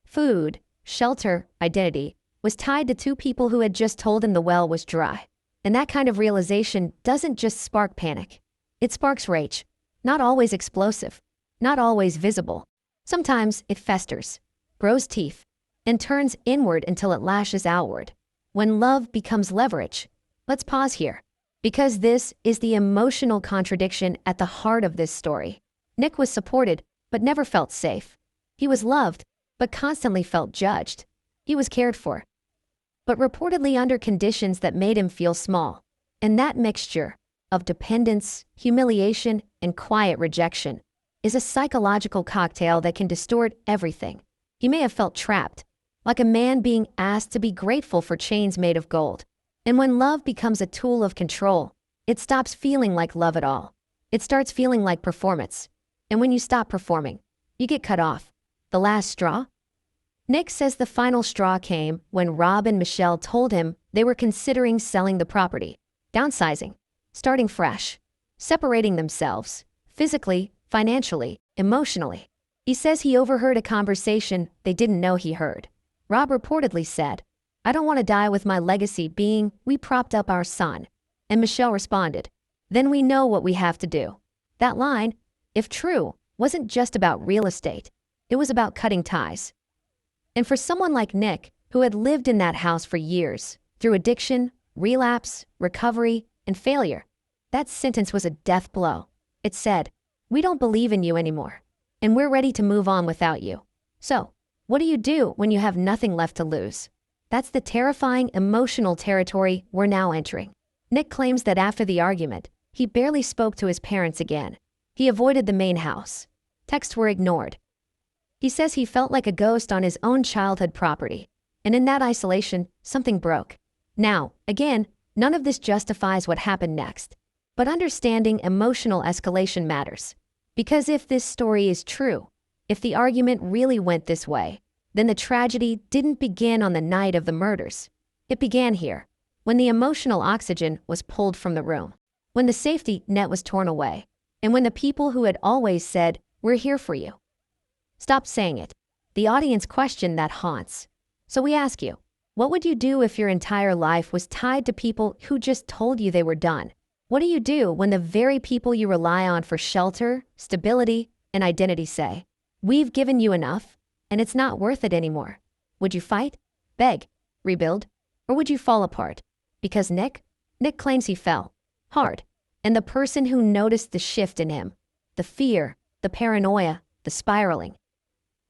food, shelter, identity, was tied to two people who had just told him the well was dry. And that kind of realization doesn't just spark panic. It sparks rage. Not always explosive, not always visible. Sometimes it festers, grows teeth, and turns inward until it lashes outward. When love becomes leverage. Let's pause here, because this is the emotional contradiction at the heart of this story. Nick was supported, but never felt safe. He was loved, but constantly felt judged. He was cared for, but reportedly under conditions that made him feel small. And that mixture of dependence, humiliation, and quiet rejection is a psychological cocktail that can distort everything. He may have felt trapped, like a man being asked to be grateful for chains made of gold. And when love becomes a tool of control, it stops feeling like love at all. It starts feeling like performance. And when you stop performing, you get cut off. The last straw? Nick says the final straw came when Rob and Michelle told him they were considering selling the property, downsizing, starting fresh, separating themselves, physically, financially, emotionally. He says he overheard a conversation they didn't know he heard. Rob reportedly said, "I don't want to die with my legacy being we propped up our son." And Michelle responded, "Then we know what we have to do." That line, if true, wasn't just about real estate. It was about cutting ties. And for someone like Nick, who had lived in that house for years, through addiction, relapse, recovery, and failure, that sentence was a death blow. It said, "We don't believe in you anymore, and we're ready to move on without you." So, what do you do when you have nothing left to lose? That's the terrifying emotional territory we're now entering. Nick claims that after the argument, he barely spoke to his parents again. He avoided the main house. Texts were ignored. He says he felt like a ghost on his own childhood property, and in that isolation, something broke. Now, again, none of this justifies what happened next, but understanding emotional escalation matters. Because if this story is true, if the argument really went this way, then the tragedy didn't begin on the night of the murders. It began here, when the emotional oxygen was pulled from the room, when the safety net was torn away, and when the people who had always said, "We're here for you," stopped saying it. The audience question that haunts. So we ask you, what would you do if your entire life was tied to people who just told you they were done? What do you do when the very people you rely on for shelter, stability, and identity say, "We've given you enough, and it's not worth it anymore"? Would you fight, beg, rebuild, or would you fall apart? Because Nick claims he fell hard, and the person who noticed the shift in him, the fear, the paranoia, the spiraling,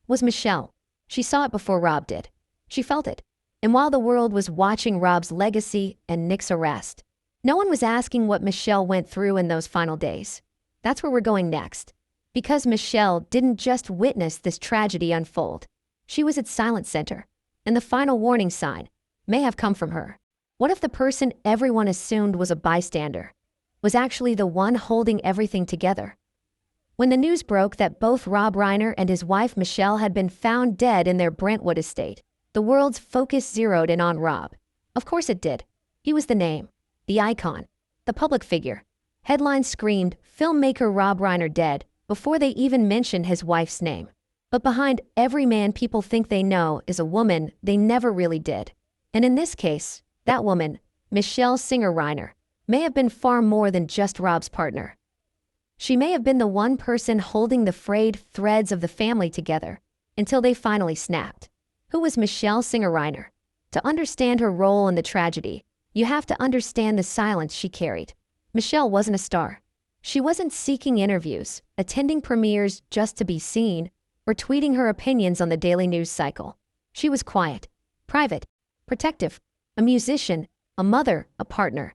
was Michelle. She saw it before Rob did. She felt it. And while the world was watching Rob's legacy and Nick's arrest, no one was asking what Michelle went through in those final days. That's where we're going next. Because Michelle didn't just witness this tragedy unfold. She was its silent center, and the final warning sign may have come from her. What if the person everyone assumed was a bystander was actually the one holding everything together? When the news broke that both Rob Reiner and his wife Michelle had been found dead in their Brentwood estate, the world's focus zeroed in on Rob. Of course it did. He was the name, the icon, the public figure. Headlines screamed, "Filmmaker Rob Reiner dead," before they even mentioned his wife's name. But behind every man people think they know is a woman they never really did. And in this case, that woman, Michelle Singer Reiner, may have been far more than just Rob's partner. She may have been the one person holding the frayed threads of the family together until they finally snapped. Who was Michelle Singer Reiner? To understand her role in the tragedy, you have to understand the silence she carried. Michelle wasn't a star. She wasn't seeking interviews, attending premieres just to be seen, or tweeting her opinions on the daily news cycle. She was quiet, private, protective, a musician, a mother, a partner.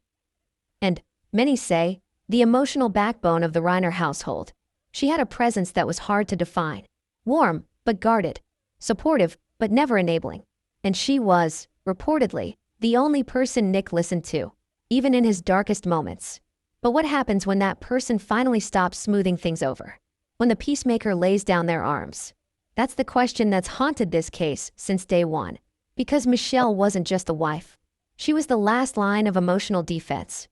And, many say, the emotional backbone of the Reiner household. She had a presence that was hard to define. Warm, but guarded. Supportive, but never enabling. And she was, reportedly, the only person Nick listened to, even in his darkest moments. But what happens when that person finally stops smoothing things over? When the peacemaker lays down their arms? That's the question that's haunted this case since day one. Because Michelle wasn't just a wife. She was the last line of emotional defense.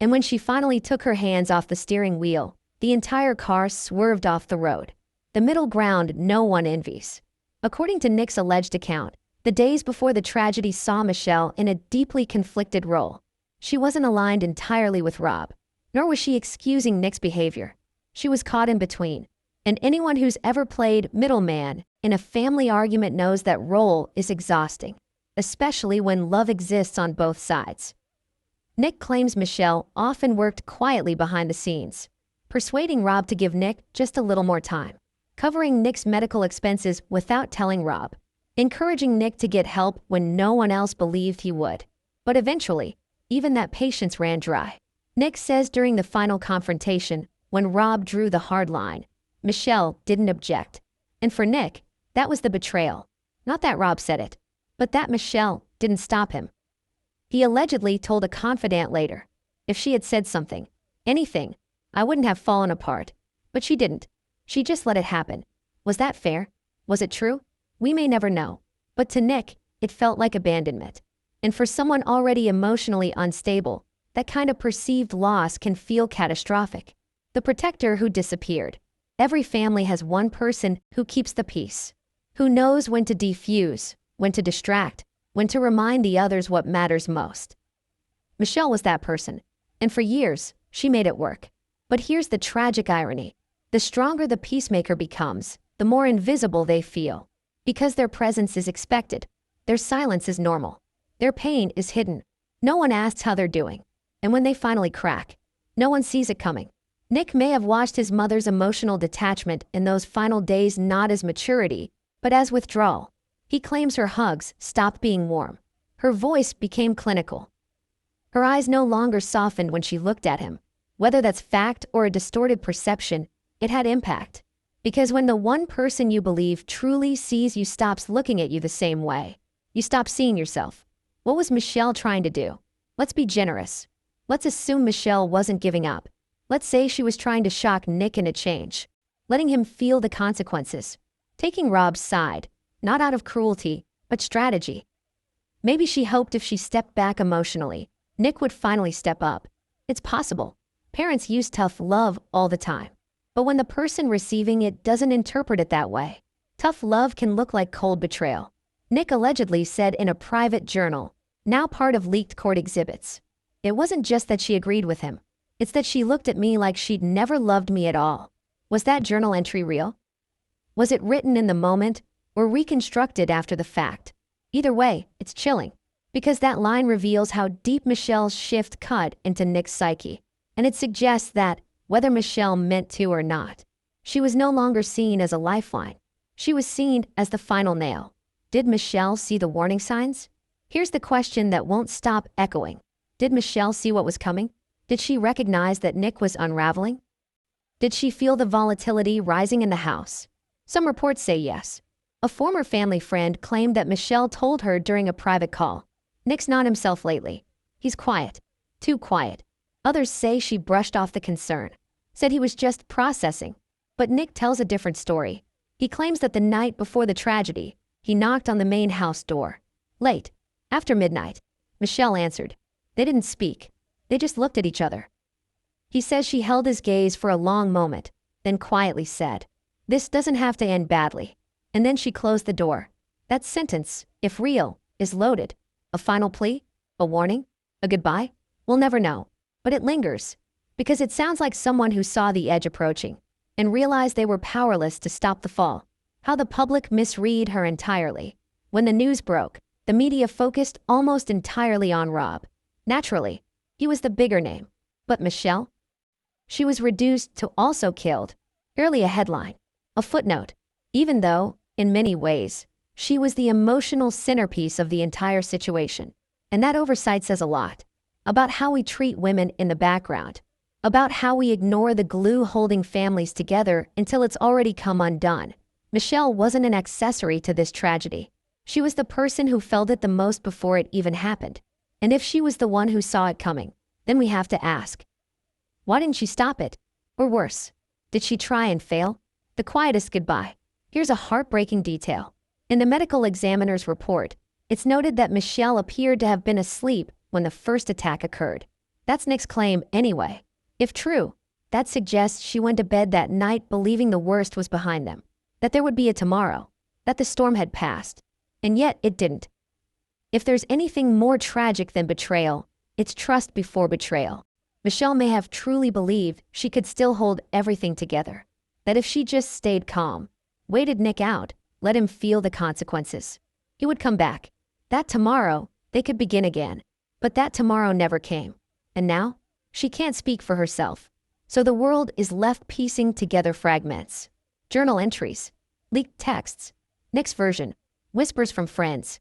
And when she finally took her hands off the steering wheel, the entire car swerved off the road. The middle ground no one envies. According to Nick's alleged account, the days before the tragedy saw Michelle in a deeply conflicted role. She wasn't aligned entirely with Rob, nor was she excusing Nick's behavior. She was caught in between. And anyone who's ever played middleman in a family argument knows that role is exhausting, especially when love exists on both sides. Nick claims Michelle often worked quietly behind the scenes, persuading Rob to give Nick just a little more time, covering Nick's medical expenses without telling Rob, encouraging Nick to get help when no one else believed he would. But eventually, even that patience ran dry. Nick says during the final confrontation, when Rob drew the hard line, Michelle didn't object. And for Nick, that was the betrayal. Not that Rob said it, but that Michelle didn't stop him. He allegedly told a confidant later, "If she had said something, anything, I wouldn't have fallen apart. But she didn't. She just let it happen." Was that fair? Was it true? We may never know. But to Nick, it felt like abandonment. And for someone already emotionally unstable, that kind of perceived loss can feel catastrophic. The protector who disappeared. Every family has one person who keeps the peace, who knows when to defuse, when to distract, when to remind the others what matters most. Michelle was that person, and for years, she made it work. But here's the tragic irony. The stronger the peacemaker becomes, the more invisible they feel. Because their presence is expected, their silence is normal, their pain is hidden. No one asks how they're doing. And when they finally crack, no one sees it coming. Nick may have watched his mother's emotional detachment in those final days not as maturity, but as withdrawal. He claims her hugs stopped being warm. Her voice became clinical. Her eyes no longer softened when she looked at him. Whether that's fact or a distorted perception, it had impact. Because when the one person you believe truly sees you stops looking at you the same way, you stop seeing yourself. What was Michelle trying to do? Let's be generous. Let's assume Michelle wasn't giving up. Let's say she was trying to shock Nick into change, letting him feel the consequences, taking Rob's side, not out of cruelty, but strategy. Maybe she hoped if she stepped back emotionally, Nick would finally step up. It's possible. Parents use tough love all the time. But when the person receiving it doesn't interpret it that way, tough love can look like cold betrayal. Nick allegedly said in a private journal, now part of leaked court exhibits. It wasn't just that she agreed with him. It's that she looked at me like she'd never loved me at all. Was that journal entry real? Was it written in the moment or reconstructed after the fact? Either way, it's chilling, because that line reveals how deep Michelle's shift cut into Nick's psyche, and it suggests that, whether Michelle meant to or not, she was no longer seen as a lifeline. She was seen as the final nail. Did Michelle see the warning signs? Here's the question that won't stop echoing. Did Michelle see what was coming? Did she recognize that Nick was unraveling? Did she feel the volatility rising in the house? Some reports say yes. A former family friend claimed that Michelle told her during a private call, "Nick's not himself lately. He's quiet. Too quiet." Others say she brushed off the concern, said he was just processing. But Nick tells a different story. He claims that the night before the tragedy, he knocked on the main house door. Late, after midnight, Michelle answered. They didn't speak. They just looked at each other. He says she held his gaze for a long moment, then quietly said, "This doesn't have to end badly." And then she closed the door. That sentence, if real, is loaded. A final plea? A warning? A goodbye? We'll never know. But it lingers, because it sounds like someone who saw the edge approaching and realized they were powerless to stop the fall. How the public misread her entirely. When the news broke, the media focused almost entirely on Rob. Naturally, he was the bigger name. But Michelle? She was reduced to also killed. Barely a headline, a footnote, even though, in many ways, she was the emotional centerpiece of the entire situation. And that oversight says a lot about how we treat women in the background, about how we ignore the glue holding families together until it's already come undone. Michelle wasn't an accessory to this tragedy. She was the person who felt it the most before it even happened. And if she was the one who saw it coming, then we have to ask, why didn't she stop it? Or worse, did she try and fail? The quietest goodbye. Here's a heartbreaking detail. In the medical examiner's report, it's noted that Michelle appeared to have been asleep when the first attack occurred. That's Nick's claim anyway. If true, that suggests she went to bed that night believing the worst was behind them, that there would be a tomorrow, that the storm had passed. And yet it didn't. If there's anything more tragic than betrayal, it's trust before betrayal. Michelle may have truly believed she could still hold everything together, that if she just stayed calm, waited Nick out, let him feel the consequences, he would come back. That tomorrow, they could begin again. But that tomorrow never came. And now, she can't speak for herself. So the world is left piecing together fragments. Journal entries, leaked texts, Nick's version, whispers from friends.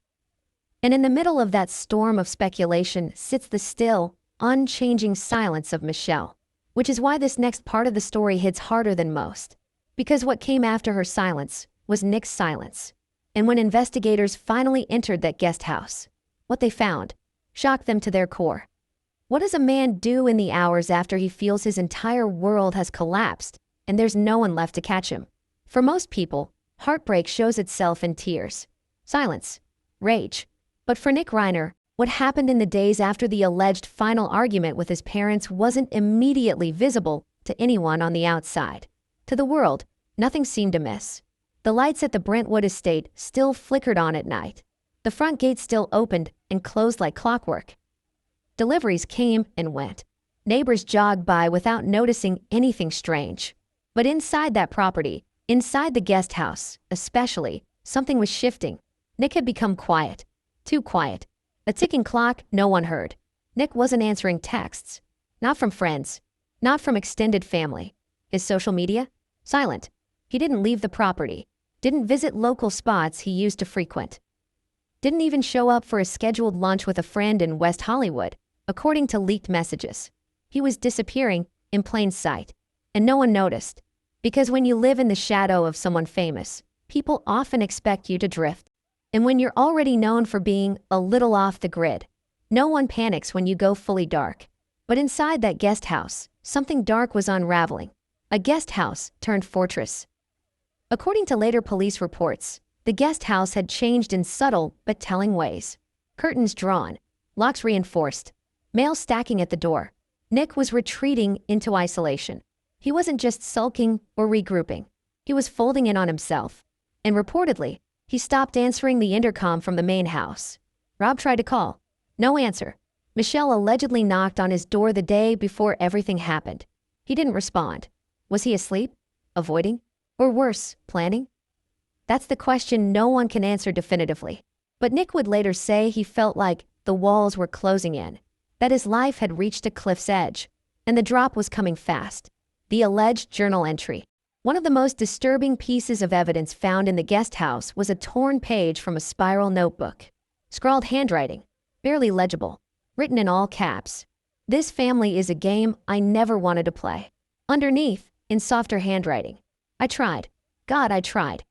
And in the middle of that storm of speculation sits the still, unchanging silence of Michelle. Which is why this next part of the story hits harder than most. Because what came after her silence was Nick's silence. And when investigators finally entered that guest house, what they found shocked them to their core. What does a man do in the hours after he feels his entire world has collapsed and there's no one left to catch him? For most people, Heartbreak shows itself in tears, silence, rage. But for Nick Reiner, what happened in the days after the alleged final argument with his parents wasn't immediately visible to anyone on the outside. To the world, nothing seemed amiss. The lights at the Brentwood estate still flickered on at night. The front gate still opened and closed like clockwork. Deliveries came and went. Neighbors jogged by without noticing anything strange. But inside that property, inside the guest house, especially, something was shifting. Nick had become quiet. Too quiet. A ticking clock no one heard. Nick wasn't answering texts. Not from friends. Not from extended family. His social media? Silent. He didn't leave the property. Didn't visit local spots he used to frequent. Didn't even show up for a scheduled lunch with a friend in West Hollywood, according to leaked messages. He was disappearing in plain sight. And no one noticed. Because when you live in the shadow of someone famous, people often expect you to drift. And when you're already known for being a little off the grid, no one panics when you go fully dark. But inside that guest house, something dark was unraveling. A guest house turned fortress. According to later police reports, the guest house had changed in subtle but telling ways. Curtains drawn, locks reinforced, mail stacking at the door. Nick was retreating into isolation. He wasn't just sulking or regrouping. He was folding in on himself. And reportedly, he stopped answering the intercom from the main house. Rob tried to call. No answer. Michelle allegedly knocked on his door the day before everything happened. He didn't respond. Was he asleep? Avoiding? Or worse, planning? That's the question no one can answer definitively. But Nick would later say he felt like the walls were closing in, that his life had reached a cliff's edge, and the drop was coming fast. The alleged journal entry. One of the most disturbing pieces of evidence found in the guest house was a torn page from a spiral notebook. Scrawled handwriting, barely legible, written in all caps. "This family is a game I never wanted to play." Underneath, in softer handwriting, "I tried. God, I tried.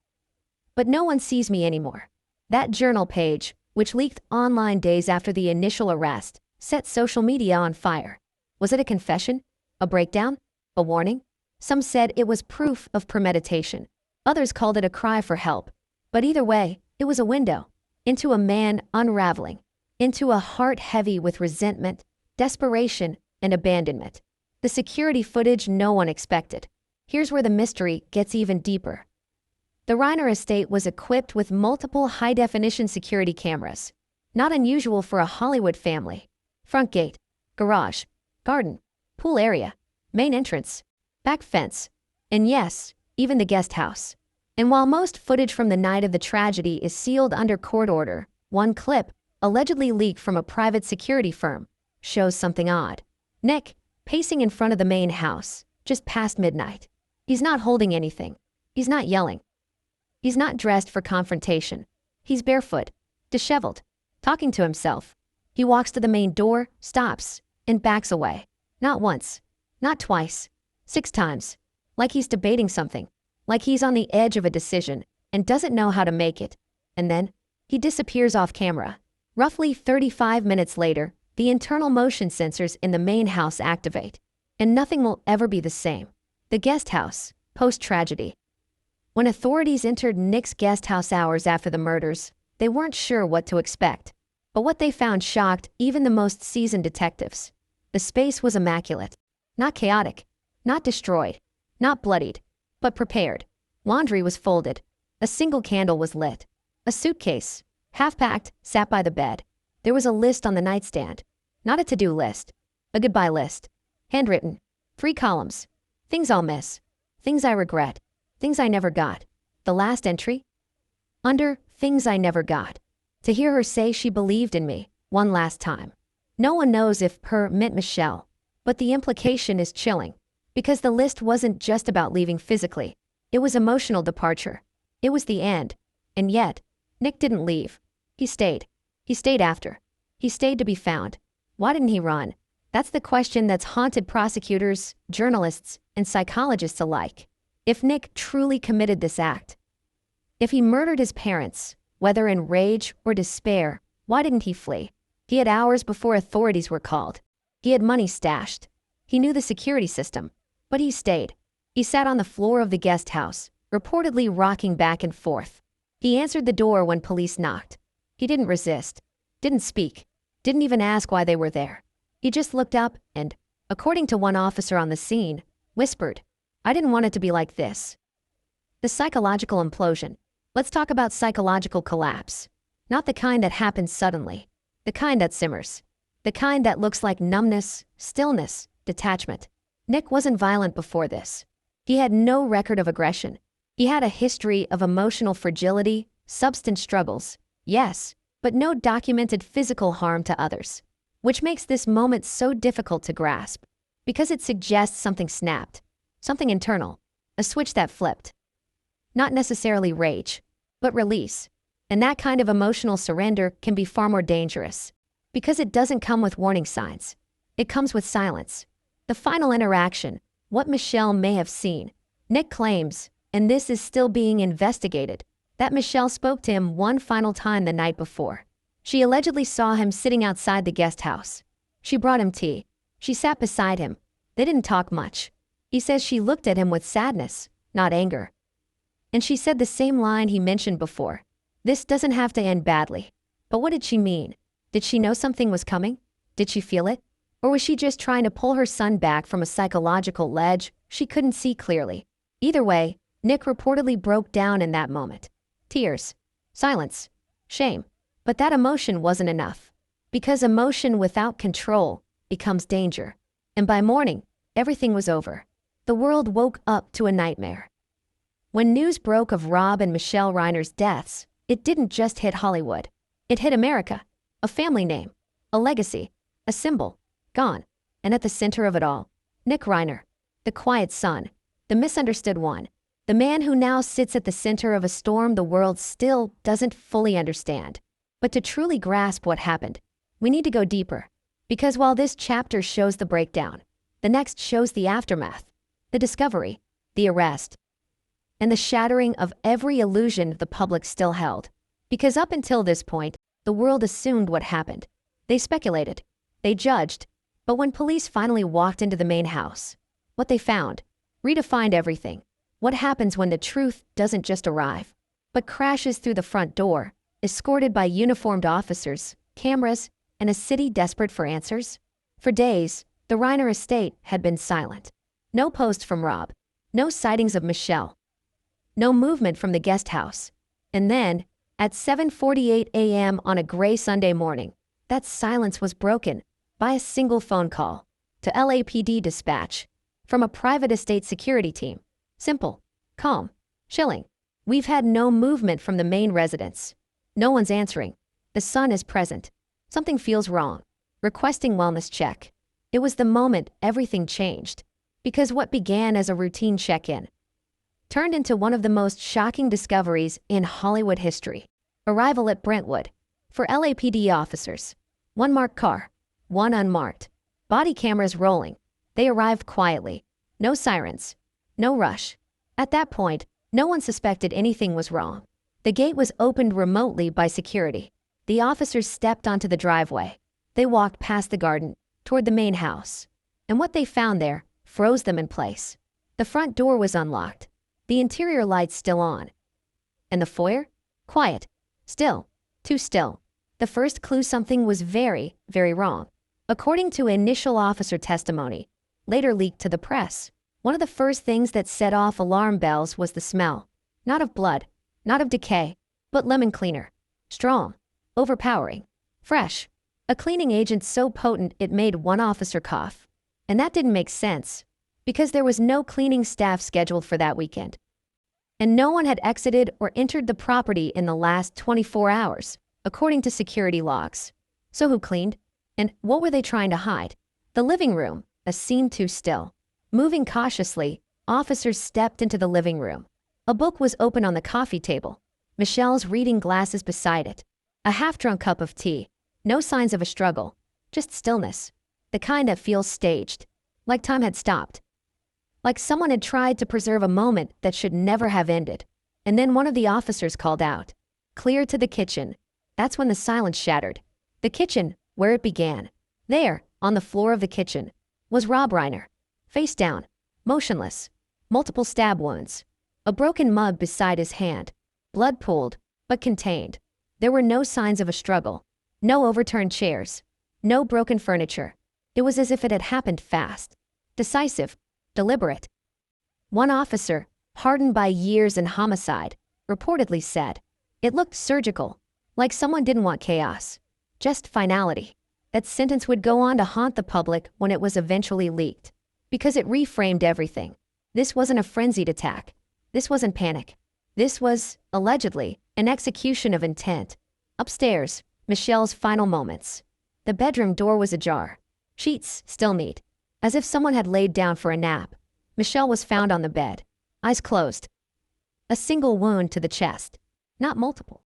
But no one sees me anymore." That journal page, which leaked online days after the initial arrest, set social media on fire. Was it a confession? A breakdown? A warning? Some said it was proof of premeditation. Others called it a cry for help. But either way, it was a window into a man unraveling, into a heart heavy with resentment, desperation, and abandonment. The security footage no one expected. Here's where the mystery gets even deeper. The Reiner estate was equipped with multiple high-definition security cameras. Not unusual for a Hollywood family. Front gate, garage, garden, pool area, main entrance, back fence, and yes, even the guest house. And while most footage from the night of the tragedy is sealed under court order, one clip, allegedly leaked from a private security firm, shows something odd. Nick, pacing in front of the main house, just past midnight. He's not holding anything. He's not yelling. He's not dressed for confrontation. He's barefoot, disheveled, talking to himself. He walks to the main door, stops, and backs away. Not once, not twice, 6 times. Like he's debating something. Like he's on the edge of a decision and doesn't know how to make it. And then, he disappears off camera. Roughly 35 minutes later, the internal motion sensors in the main house activate. And nothing will ever be the same. The guest house, post-tragedy. When authorities entered Nick's guest house hours after the murders, they weren't sure what to expect. But what they found shocked even the most seasoned detectives. The space was immaculate. Not chaotic. Not destroyed. Not bloodied. But prepared. Laundry was folded. A single candle was lit. A suitcase, half-packed, sat by the bed. There was a list on the nightstand. Not a to-do list. A goodbye list. Handwritten. 3 columns. Things I'll miss. Things I regret. Things I never got. The last entry? Under things I never got. To hear her say she believed in me, one last time. No one knows if her meant Michelle. But the implication is chilling. Because the list wasn't just about leaving physically. It was emotional departure. It was the end. And yet, Nick didn't leave. He stayed. He stayed after. He stayed to be found. Why didn't he run? That's the question that's haunted prosecutors, journalists, and psychologists alike. If Nick truly committed this act, if he murdered his parents, whether in rage or despair, why didn't he flee? He had hours before authorities were called. He had money stashed. He knew the security system. But he stayed. He sat on the floor of the guest house, reportedly rocking back and forth. He answered the door when police knocked. He didn't resist, didn't speak, didn't even ask why they were there. He just looked up and, according to one officer on the scene, whispered, "I didn't want it to be like this." The psychological implosion. Let's talk about psychological collapse. Not the kind that happens suddenly. The kind that simmers. The kind that looks like numbness, stillness, detachment. Nick wasn't violent before this. He had no record of aggression. He had a history of emotional fragility, substance struggles, yes, but no documented physical harm to others. Which makes this moment so difficult to grasp, because it suggests something snapped, something internal, a switch that flipped. Not necessarily rage, but release. And that kind of emotional surrender can be far more dangerous, because it doesn't come with warning signs. It comes with silence. The final interaction, what Michelle may have seen. Nick claims, and this is still being investigated, that Michelle spoke to him one final time the night before. She allegedly saw him sitting outside the guest house. She brought him tea. She sat beside him. They didn't talk much. He says she looked at him with sadness, not anger. And she said the same line he mentioned before. This doesn't have to end badly. But what did she mean? Did she know something was coming? Did she feel it? Or was she just trying to pull her son back from a psychological ledge she couldn't see clearly? Either way, Nick reportedly broke down in that moment. Tears, silence, shame. But that emotion wasn't enough. Because emotion without control becomes danger. And by morning, everything was over. The world woke up to a nightmare. When news broke of Rob and Michelle Reiner's deaths, it didn't just hit Hollywood. It hit America. A family name, a legacy, a symbol, gone. And at the center of it all, Nick Reiner, the quiet son, the misunderstood one, the man who now sits at the center of a storm the world still doesn't fully understand. But to truly grasp what happened, we need to go deeper. Because while this chapter shows the breakdown, the next shows the aftermath, the discovery, the arrest, and the shattering of every illusion the public still held. Because up until this point, the world assumed what happened. They speculated. They judged. But when police finally walked into the main house, what they found redefined everything. What happens when the truth doesn't just arrive, but crashes through the front door, escorted by uniformed officers, cameras, and a city desperate for answers? For days, the Reiner estate had been silent. No post from Rob. No sightings of Michelle. No movement from the guest house. And then, at 7:48 a.m. on a gray Sunday morning, that silence was broken by a single phone call to LAPD dispatch from a private estate security team. Simple, calm, chilling. We've had no movement from the main residence. No one's answering. The son is present. Something feels wrong. Requesting wellness check. It was the moment everything changed. Because what began as a routine check-in turned into one of the most shocking discoveries in Hollywood history. Arrival at Brentwood. For LAPD officers. One marked car. One unmarked. Body cameras rolling. They arrived quietly. No sirens. No rush. At that point, no one suspected anything was wrong. The gate was opened remotely by security. The officers stepped onto the driveway. They walked past the garden, toward the main house. And what they found there froze them in place. The front door was unlocked. The interior lights still on. And the foyer? Quiet. Still. Too still. The first clue something was very, very wrong. According to initial officer testimony, later leaked to the press, one of the first things that set off alarm bells was the smell. Not of blood, not of decay, but lemon cleaner. Strong. Overpowering. Fresh. A cleaning agent so potent it made one officer cough. And that didn't make sense, because there was no cleaning staff scheduled for that weekend. And no one had exited or entered the property in the last 24 hours, according to security logs. So who cleaned? And what were they trying to hide? The living room, a scene too still. Moving cautiously, officers stepped into the living room. A book was open on the coffee table. Michelle's reading glasses beside it. A half-drunk cup of tea. No signs of a struggle. Just stillness. The kind that feels staged. Like time had stopped. Like someone had tried to preserve a moment that should never have ended. And then one of the officers called out. Clear to the kitchen. That's when the silence shattered. The kitchen, where it began. There, on the floor of the kitchen, was Rob Reiner. Face down. Motionless. Multiple stab wounds. A broken mug beside his hand. Blood pooled, but contained. There were no signs of a struggle. No overturned chairs. No broken furniture. It was as if it had happened fast. Decisive. Deliberate. One officer, hardened by years in homicide, reportedly said, "It looked surgical, like someone didn't want chaos. Just finality." That sentence would go on to haunt the public when it was eventually leaked, because it reframed everything. This wasn't a frenzied attack. This wasn't panic. This was, allegedly, an execution of intent. Upstairs, Michelle's final moments. The bedroom door was ajar. Sheets still neat. As if someone had laid down for a nap. Michelle was found on the bed, eyes closed. A single wound to the chest, not multiple.